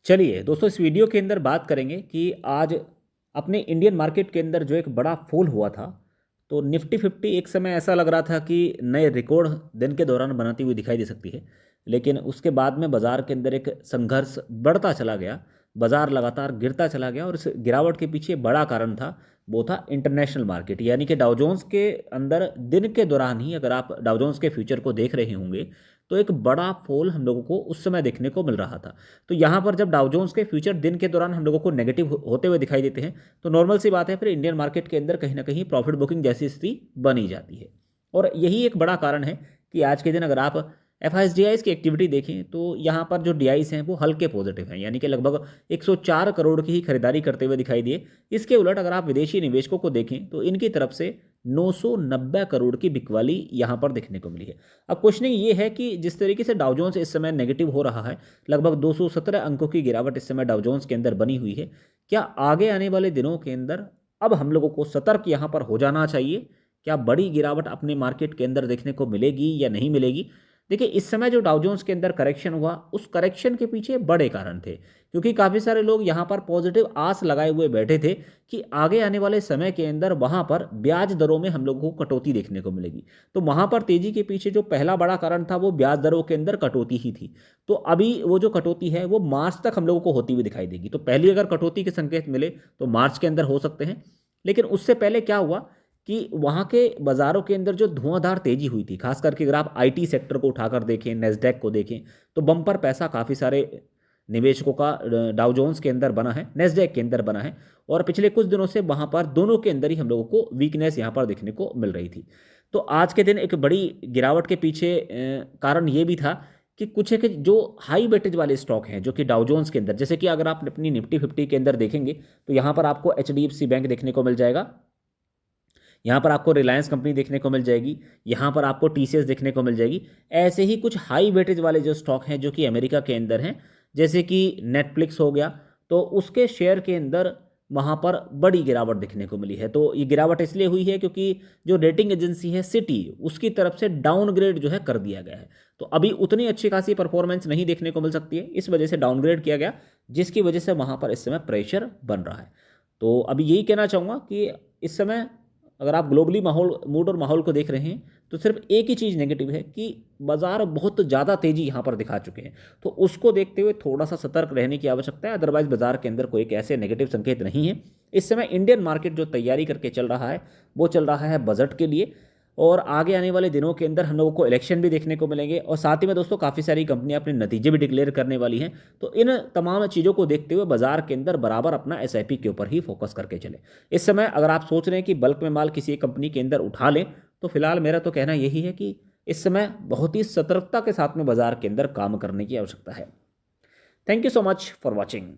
चलिए दोस्तों, इस वीडियो के अंदर बात करेंगे कि आज अपने इंडियन मार्केट के अंदर जो एक बड़ा फॉल हुआ था, तो निफ्टी 50 एक समय ऐसा लग रहा था कि नए रिकॉर्ड दिन के दौरान बनाती हुई दिखाई दे सकती है। लेकिन उसके बाद में बाजार के अंदर एक संघर्ष बढ़ता चला गया, बाजार लगातार गिरता चला गया और इस गिरावट के पीछे बड़ा कारण था, वो था इंटरनेशनल मार्केट। यानी कि डाउ जोन्स के अंदर दिन के दौरान ही अगर आप डाउ जोन्स के फ्यूचर को देख रहे होंगे तो एक बड़ा फॉल हम लोगों को उस समय देखने को मिल रहा था। तो यहाँ पर जब डाउ जोन्स के फ्यूचर दिन के दौरान हम लोगों को नेगेटिव होते हुए दिखाई देते हैं, तो नॉर्मल सी बात है, फिर इंडियन मार्केट के अंदर कहीं ना कहीं प्रॉफिट बुकिंग जैसी स्थिति बनी जाती है। और यही एक बड़ा कारण है कि आज के दिन अगर आप एफ की एक्टिविटी देखें तो यहाँ पर जो डीआईस हैं वो हल्के पॉजिटिव हैं, यानी कि लगभग 104 करोड़ की ही खरीदारी करते हुए दिखाई दिए। इसके उलट अगर आप विदेशी निवेशकों को देखें तो इनकी तरफ से 990 करोड़ की बिकवाली यहाँ पर देखने को मिली है। अब क्वेश्चनिंग ये है कि जिस तरीके से डाउ जोन्स इस समय नेगेटिव हो रहा है, लगभग 217 अंकों की गिरावट इस समय डाउ जोन्स के अंदर बनी हुई है, क्या आगे आने वाले दिनों के अंदर अब हम लोगों को सतर्क यहाँ पर हो जाना चाहिए? क्या बड़ी गिरावट अपने मार्केट के अंदर देखने को मिलेगी या नहीं मिलेगी? देखिए, इस समय जो डाउ जोन्स के अंदर करेक्शन हुआ, उस करेक्शन के पीछे बड़े कारण थे, क्योंकि काफ़ी सारे लोग यहाँ पर पॉजिटिव आस लगाए हुए बैठे थे कि आगे आने वाले समय के अंदर वहाँ पर ब्याज दरों में हम लोगों को कटौती देखने को मिलेगी। तो वहाँ पर तेजी के पीछे जो पहला बड़ा कारण था वो ब्याज दरों के अंदर कटौती ही थी। तो अभी वो जो कटौती है वो मार्च तक हम लोगों को होती हुई दिखाई देगी। तो पहली अगर कटौती के संकेत मिले तो मार्च के अंदर हो सकते हैं। लेकिन उससे पहले क्या हुआ कि वहाँ के बाज़ारों के अंदर जो धुआंधार तेजी हुई थी, खास करके अगर आप आईटी सेक्टर को उठाकर देखें, नेस्डैक को देखें, तो बम्पर पैसा काफ़ी सारे निवेशकों का डाउ जोन्स के अंदर बना है, नेस्डैक के अंदर बना है। और पिछले कुछ दिनों से वहाँ पर दोनों के अंदर ही हम लोगों को वीकनेस यहाँ पर देखने को मिल रही थी। तो आज के दिन एक बड़ी गिरावट के पीछे कारण ये भी था कि कुछ एक जो हाई वेटेज वाले स्टॉक हैं जो कि डाउ जोन्स के अंदर, जैसे कि अगर आप अपनी निफ्टी 50 के अंदर देखेंगे तो यहाँ पर आपको एचडीएफसी बैंक देखने को मिल जाएगा, यहाँ पर आपको रिलायंस कंपनी देखने को मिल जाएगी, यहाँ पर आपको टीसीएस देखने को मिल जाएगी। ऐसे ही कुछ हाई वेटेज वाले जो स्टॉक हैं जो कि अमेरिका के अंदर हैं, जैसे कि नेटफ्लिक्स हो गया, तो उसके शेयर के अंदर वहाँ पर बड़ी गिरावट देखने को मिली है। तो ये गिरावट इसलिए हुई है क्योंकि जो रेटिंग एजेंसी है सिटी, उसकी तरफ से डाउनग्रेड जो है कर दिया गया है। तो अभी उतनी अच्छी खासी परफॉर्मेंस नहीं देखने को मिल सकती है, इस वजह से डाउनग्रेड किया गया, जिसकी वजह से वहाँ पर इस समय प्रेशर बन रहा है। तो अभी यही कहना चाहूँगा कि इस समय अगर आप ग्लोबली माहौल, मूड और माहौल को देख रहे हैं, तो सिर्फ एक ही चीज़ नेगेटिव है कि बाजार बहुत ज़्यादा तेज़ी यहाँ पर दिखा चुके हैं। तो उसको देखते हुए थोड़ा सा सतर्क रहने की आवश्यकता है। अदरवाइज बाजार के अंदर कोई एक ऐसे नेगेटिव संकेत नहीं है। इस समय इंडियन मार्केट जो तैयारी करके चल रहा है वो चल रहा है बजट के लिए, और आगे आने वाले दिनों के अंदर हम लोगों को इलेक्शन भी देखने को मिलेंगे, और साथ ही में दोस्तों काफ़ी सारी कंपनियां अपने नतीजे भी डिक्लेयर करने वाली हैं। तो इन तमाम चीज़ों को देखते हुए बाजार के अंदर बराबर अपना एसआईपी के ऊपर ही फोकस करके चले। इस समय अगर आप सोच रहे हैं कि बल्क में माल किसी कंपनी के अंदर उठा लें, तो फिलहाल मेरा तो कहना यही है कि इस समय बहुत ही सतर्कता के साथ में बाजार के अंदर काम करने की आवश्यकता है। Thank you so much for watching.